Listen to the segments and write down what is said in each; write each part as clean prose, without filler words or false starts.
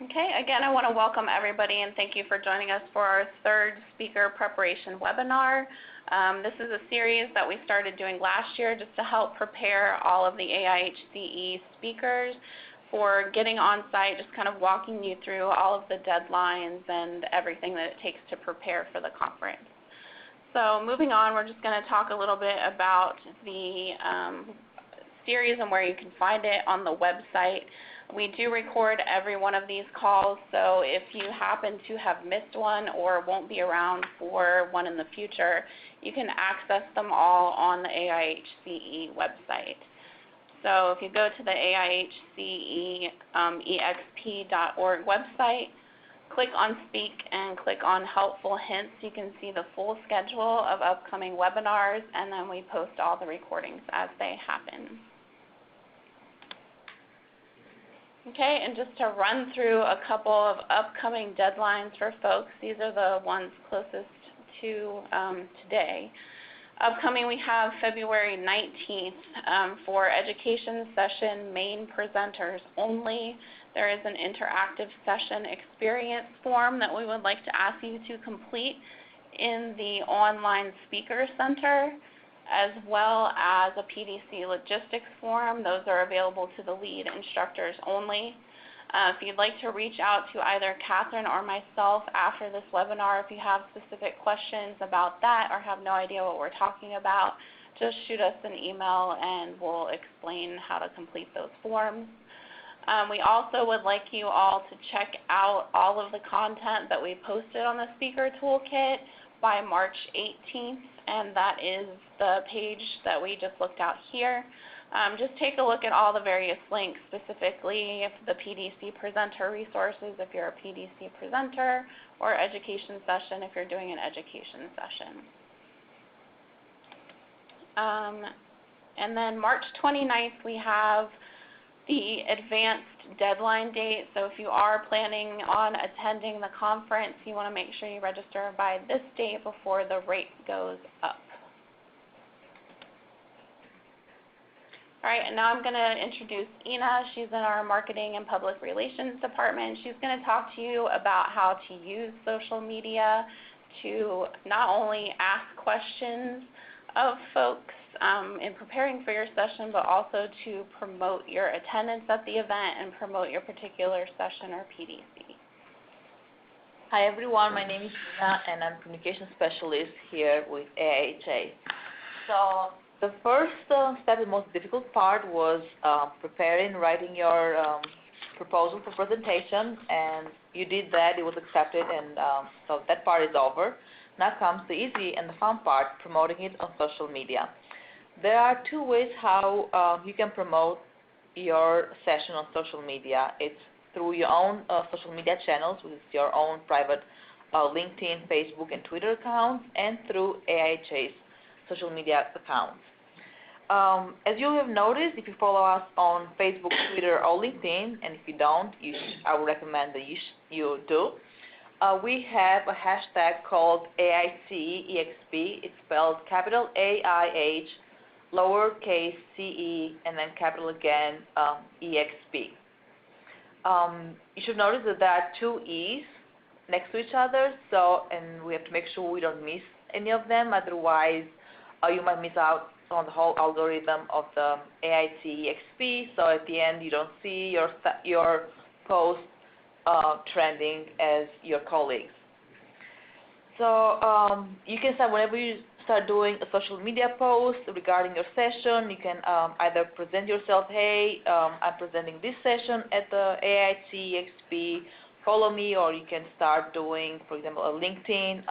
Okay, again, I want to welcome everybody and thank you for joining us for our third speaker preparation webinar. This is a series that we started doing last year just to help prepare all of the AIHCE speakers for getting on site, just kind of walking you through all of the deadlines and everything that it takes to prepare for the conference. So moving on, we're just going to talk a little bit about the series and where you can find it on the website. We do record every one of these calls, so if you happen to have missed one or won't be around for one in the future, you can access them all on the AIHCE website. So if you go to the AIHceEXP.org website, click on Speak and click on Helpful Hints, you can see the full schedule of upcoming webinars, and then we post all the recordings as they happen. Okay, and just to run through a couple of upcoming deadlines for folks, these are the ones closest to today. Upcoming, we have February 19th for education session main presenters only. There is an interactive session experience form that we would like to ask you to complete in the online speaker center, as well as a PDC logistics form. Those are available to the lead instructors only. If you'd like to reach out to either Catherine or myself after this webinar, if you have specific questions about that or have no idea what we're talking about, just shoot us an email and we'll explain how to complete those forms. We also would like you all to check out all of the content that we posted on the speaker toolkit by March 18th, and that is the page that we just looked at here. Just take a look at all the various links, specifically if the PDC presenter resources if you're a PDC presenter, or education session if you're doing an education session. And then March 29th, we have the advanced deadline date. So if you are planning on attending the conference, you want to make sure you register by this date before the rate goes up. All right, and now I'm going to introduce Ina. She's in our Marketing and Public Relations Department. She's going to talk to you about how to use social media to not only ask questions of folks in preparing for your session, but also to promote your attendance at the event and promote your particular session or PDC. Hi everyone, my name is Ina and I'm Communication Specialist here with AIHA. So the first step, the most difficult part was writing your proposal for presentation, and you did that, it was accepted, and so that part is over. Now comes the easy and the fun part, promoting it on social media. There are two ways how you can promote your session on social media. It's through your own social media channels, which is your own private LinkedIn, Facebook, and Twitter accounts, and through AIHA's social media accounts. As you have noticed, if you follow us on Facebook, Twitter, or LinkedIn, and if you don't, I would recommend that you do. We have a hashtag called AIHceEXP. It's spelled capital AIH, lowercase ce, and then capital again EXP. You should notice that there are two E's next to each other, and we have to make sure we don't miss any of them. Otherwise, you might miss out on the whole algorithm of the AIHceEXP. So at the end, you don't see your post trending as your colleagues. So you can start whenever you start doing a social media post regarding your session. You can either present yourself, hey, I'm presenting this session at the AIHceEXP, follow me, or you can start doing, for example, a LinkedIn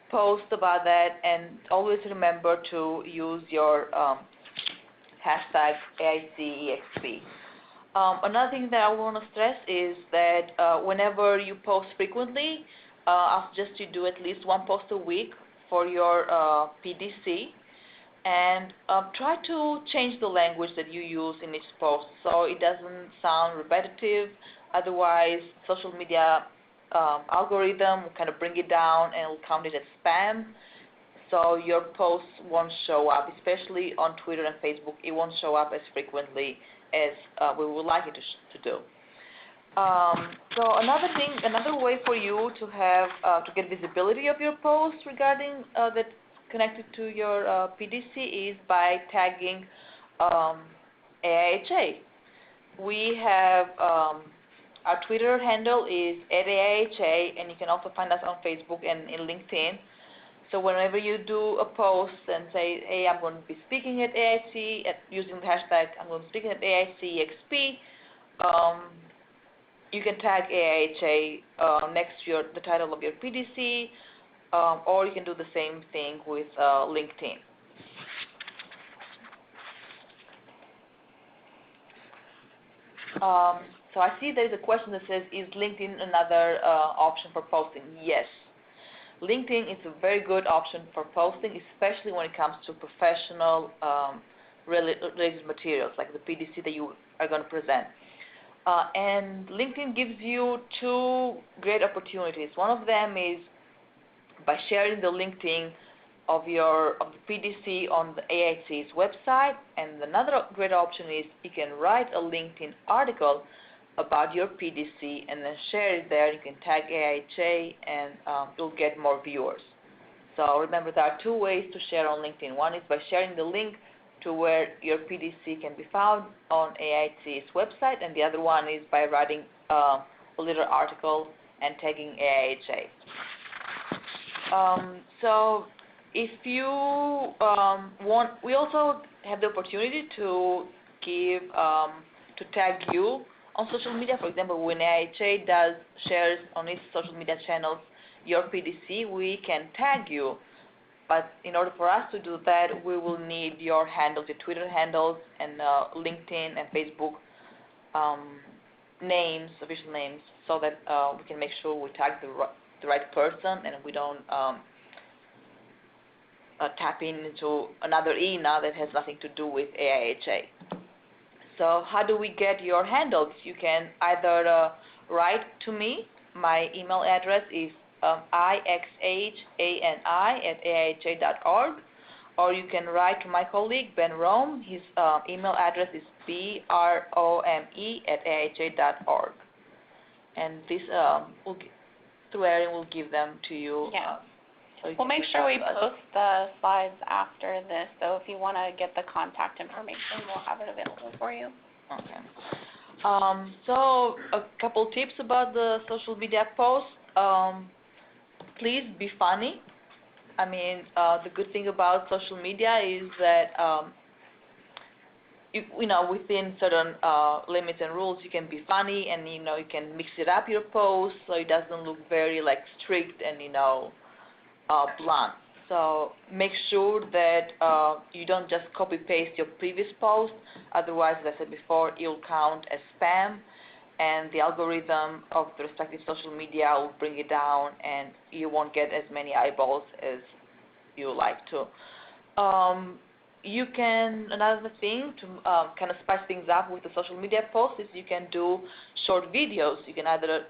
post about that, and always remember to use your hashtag AIHceEXP. Another thing that I want to stress is that whenever you post frequently, I'll suggest you do at least one post a week for your PDC, and try to change the language that you use in each post so it doesn't sound repetitive. Otherwise, social media algorithm will kind of bring it down and will count it as spam, so your posts won't show up, especially on Twitter and Facebook. It won't show up as frequently as we would like it to do. So another way for you to have to get visibility of your post regarding that connected to your PDC is by tagging AIHA. We have our Twitter handle is @AIHA, and you can also find us on Facebook and in LinkedIn. So whenever you do a post and say, hey, I'm going to be speaking at AIC, using the hashtag, I'm going to be speaking at AIHceEXP, you can tag AIHA next to the title of your PDC, or you can do the same thing with LinkedIn. So I see there is a question that says, is LinkedIn another option for posting? Yes. LinkedIn is a very good option for posting, especially when it comes to professional related materials, like the PDC that you are going to present. And LinkedIn gives you two great opportunities. One of them is by sharing the LinkedIn of the PDC on the AIHceE's website, and another great option is you can write a LinkedIn article about your PDC and then share it there. You can tag AIHA and you'll get more viewers. So remember, there are two ways to share on LinkedIn. One is by sharing the link to where your PDC can be found on AIHceE's website, and the other one is by writing a little article and tagging AIHA. So if you want, we also have the opportunity to give to tag you on social media. For example, when AIHA shares on its social media channels your PDC, we can tag you. But in order for us to do that, we will need your handles, your Twitter handles, and LinkedIn and Facebook names, official names, so that we can make sure we tag the right person and we don't tap into another email that has nothing to do with AIHA. So how do we get your handles? You can either write to me. My email address is IHceANI@AIHA.org, or you can write to my colleague, Ben Rome. His email address is BROME@AIHA.org. And this, through Erin, will give them to you. Yeah. So we'll make sure we post the slides after this, so if you want to get the contact information, we'll have it available for you. Okay. So a couple tips about the social media posts. Please be funny. I mean, the good thing about social media is that you know, within certain limits and rules, you can be funny, and you can mix it up your post so it doesn't look very like strict and blunt. So make sure that you don't just copy paste your previous post. Otherwise, as I said before, it'll count as spam, and the algorithm of the respective social media will bring it down, and you won't get as many eyeballs as you like to. Another thing to kind of spice things up with the social media posts is you can do short videos. You can either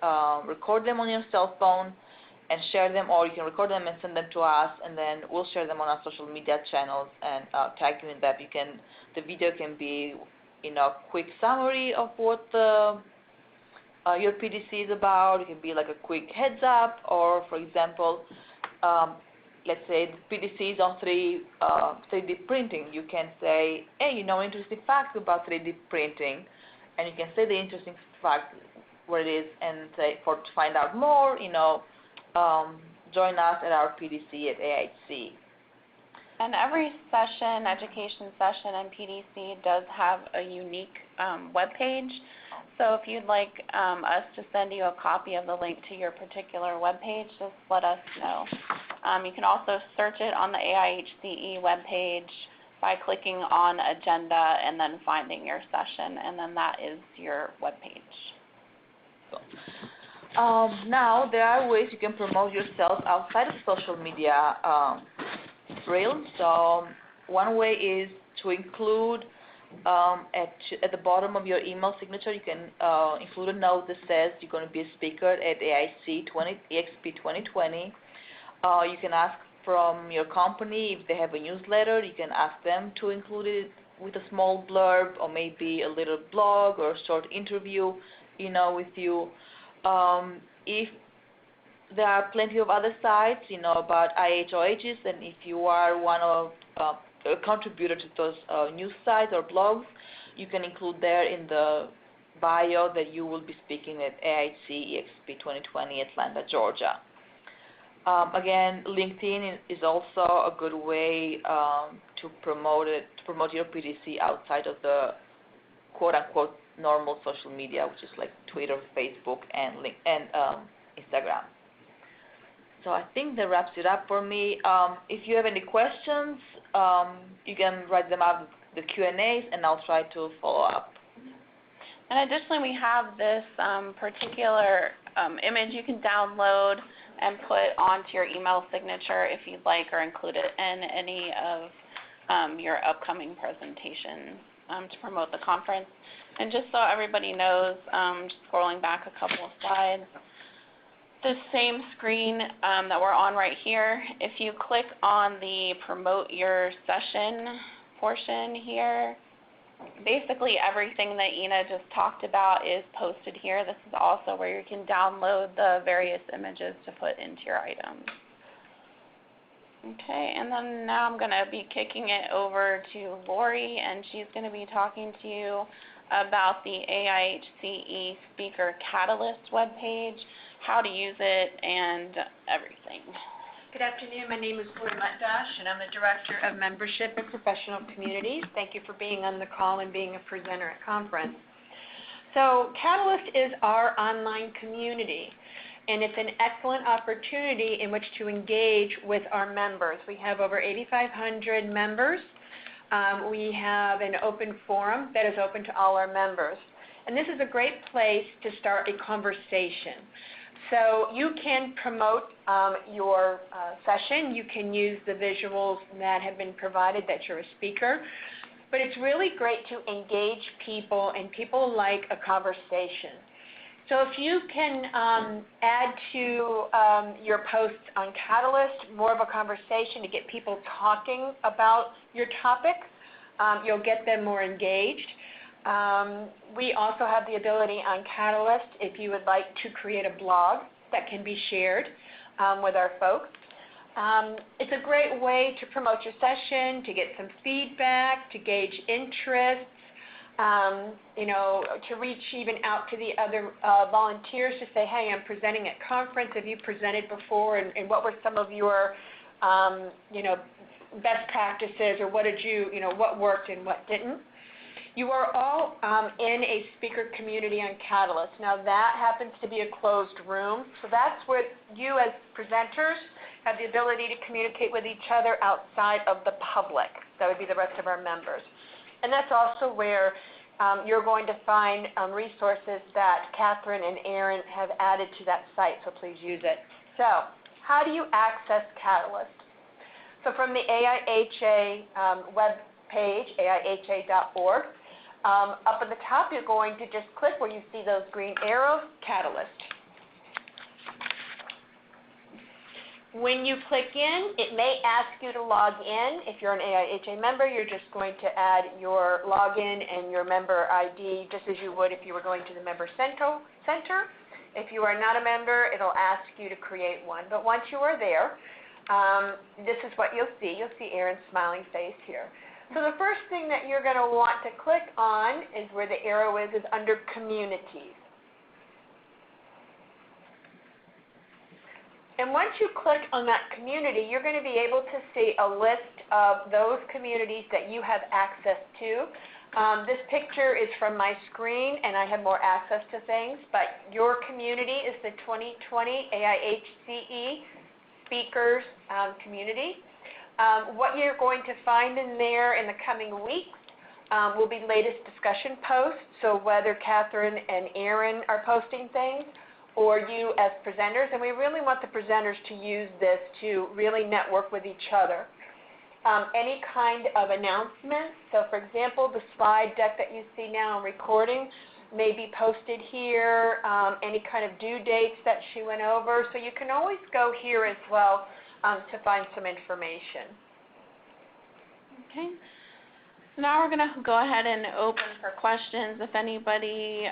record them on your cell phone and share them, or you can record them and send them to us, and then we'll share them on our social media channels and tag you in that. The video can be a quick summary of what your PDC is about. It can be like a quick heads up, or for example, let's say the PDC is on 3D printing. You can say, hey, interesting facts about 3D printing, and you can say the interesting fact what it is, and say to find out more, join us at our PDC at AIHceE. And every session, education session in PDC does have a unique web page. So if you'd like us to send you a copy of the link to your particular web page, just let us know. You can also search it on the AIHceE web page by clicking on agenda and then finding your session, and then that is your web page. Now, there are ways you can promote yourself outside of social media realm. So one way is to include at the bottom of your email signature, you can include a note that says you're going to be a speaker at AIHceEXP 2020. You can ask from your company if they have a newsletter. You can ask them to include it with a small blurb or maybe a little blog or a short interview with you. If there are plenty of other sites, about AIHceEXP, and if you are one of a contributor to those news sites or blogs, you can include there in the bio that you will be speaking at AIHceEXP 2020 Atlanta, Georgia. Again, LinkedIn is also a good way to promote your PDC outside of the quote-unquote normal social media, which is like Twitter, Facebook, and Instagram. So I think that wraps it up for me. If you have any questions, you can write them out in the Q&As, and I'll try to follow up. And additionally, we have this particular image you can download and put onto your email signature if you'd like, or include it in any of your upcoming presentations to promote the conference. And just so everybody knows, just scrolling back a couple of slides, this same screen that we're on right here, if you click on the Promote Your Session portion here, basically everything that Ina just talked about is posted here. This is also where you can download the various images to put into your items. Okay, and then now I'm going to be kicking it over to Lori, and she's going to be talking to you about the AIHCE Speaker Catalyst webpage, how to use it, and everything. Good afternoon. My name is Lori Mutdash, and I'm the Director of Membership and Professional Communities. Thank you for being on the call and being a presenter at conference. So Catalyst is our online community, and it's an excellent opportunity in which to engage with our members. We have over 8,500 members. We have an open forum that is open to all our members. And this is a great place to start a conversation. So you can promote your session. You can use the visuals that have been provided that you're a speaker. But it's really great to engage people, and people like a conversation. So if you can add to your posts on Catalyst more of a conversation to get people talking about your topic, you'll get them more engaged. We also have the ability on Catalyst, if you would like to create a blog that can be shared with our folks. It's a great way to promote your session, to get some feedback, to gauge interests, to reach even out to the other volunteers to say, hey, I'm presenting at conference. Have you presented before? And what were some of your, best practices, or what did what worked and what didn't? You are all in a speaker community on Catalyst. Now that happens to be a closed room, so that's where you as presenters have the ability to communicate with each other outside of the public. That would be the rest of our members. And that's also where you're going to find resources that Catherine and Aaron have added to that site, so please use it. So how do you access Catalyst? So from the AIHA web page, AIHA.org, up at the top you're going to just click where you see those green arrows, Catalyst. When you click in, it may ask you to log in. If you're an AIHA member, you're just going to add your login and your member ID just as you would if you were going to the Member Center. If you are not a member, it'll ask you to create one. But once you are there, this is what you'll see. You'll see Aaron's smiling face here. So the first thing that you're going to want to click on is where the arrow is under Communities. And once you click on that community, you're going to be able to see a list of those communities that you have access to. This picture is from my screen, and I have more access to things, but your community is the 2020 AIHCE Speakers community. What you're going to find in there in the coming weeks will be latest discussion posts, so whether Catherine and Aaron are posting things, or you as presenters, and we really want the presenters to use this to really network with each other. Any kind of announcements, so for example, the slide deck that you see now in recording may be posted here, any kind of due dates that she went over, so you can always go here as well to find some information. Okay. So now we're going to go ahead and open for questions. If anybody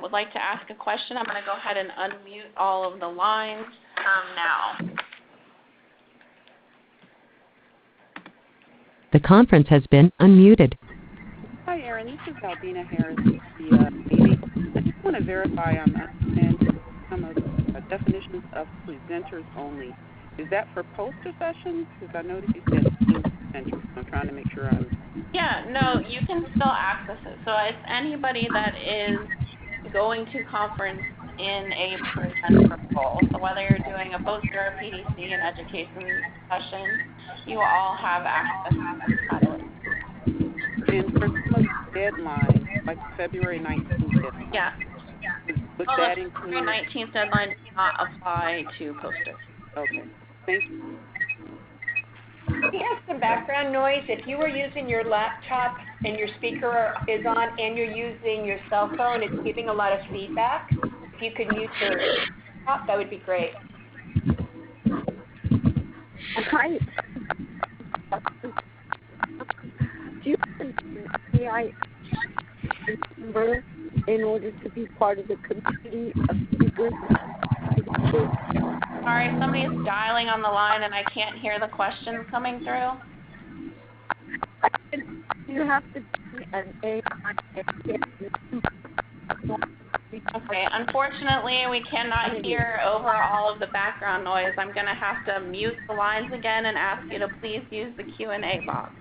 would like to ask a question, I'm going to go ahead and unmute all of the lines now. The conference has been unmuted. Hi, Erin. This is Albina Harris with the Navy. I just want to verify I'm understanding some of the definitions of presenters only. Is that for poster sessions? Because I noticed you said presenters. I'm trying to make sure I'm... Yeah, no, you can still access it. So it's anybody that is going to conference in a presenter role. So whether you're doing a poster, a PDC, an education session, you all have access to this title. And for some of the deadlines, like February 19th deadline, Yeah. would Well, that the include... February 19th deadline does not apply to posters. Okay. Thank you. We have some background noise. If you were using your laptop and your speaker is on and you're using your cell phone, it's giving a lot of feedback. If you could mute your laptop, that would be great. Hi. Do you have an AI number in order to be part of the community of speakers? Sorry, somebody is dialing on the line and I can't hear the questions coming through. You have to be an AI. Okay, unfortunately we cannot hear over all of the background noise. I'm going to have to mute the lines again and ask you to please use the Q&A box.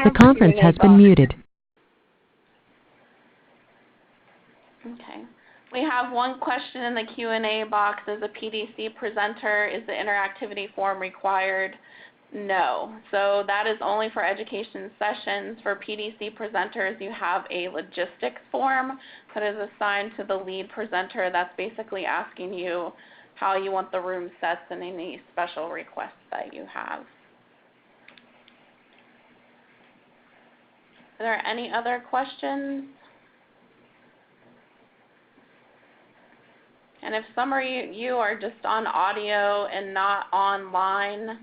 The conference has been muted. Okay. We have one question in the Q&A box. As a PDC presenter, is the interactivity form required? No. So that is only for education sessions. For PDC presenters, you have a logistics form that is assigned to the lead presenter. That's basically asking you how you want the room sets and any special requests that you have. Are there any other questions? And if some of you are just on audio and not online,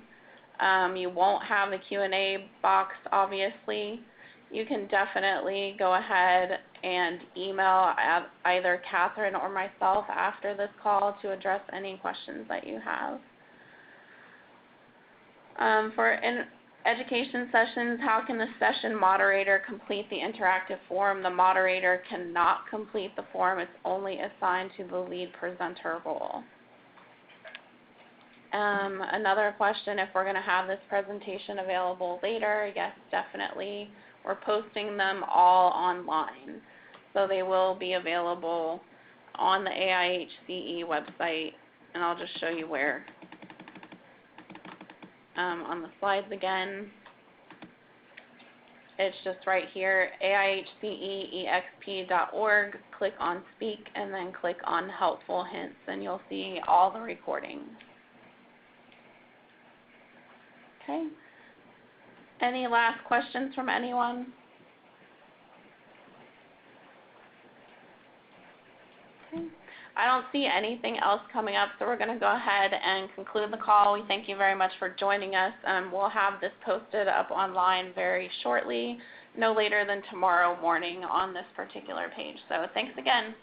you won't have the Q&A box, obviously. You can definitely go ahead and email either Catherine or myself after this call to address any questions that you have. For education sessions, how can the session moderator complete the interactive form? The moderator cannot complete the form. It's only assigned to the lead presenter role. Another question, if we're going to have this presentation available later, yes, definitely. We're posting them all online. So they will be available on the AIHCE website, and I'll just show you where. On the slides again, it's just right here, AIHceEXP.org. Click on Speak and then click on Helpful Hints, and you'll see all the recordings. Okay. Any last questions from anyone? Okay. I don't see anything else coming up, so we're going to go ahead and conclude the call. We thank you very much for joining us. We'll have this posted up online very shortly, no later than tomorrow morning on this particular page. So thanks again.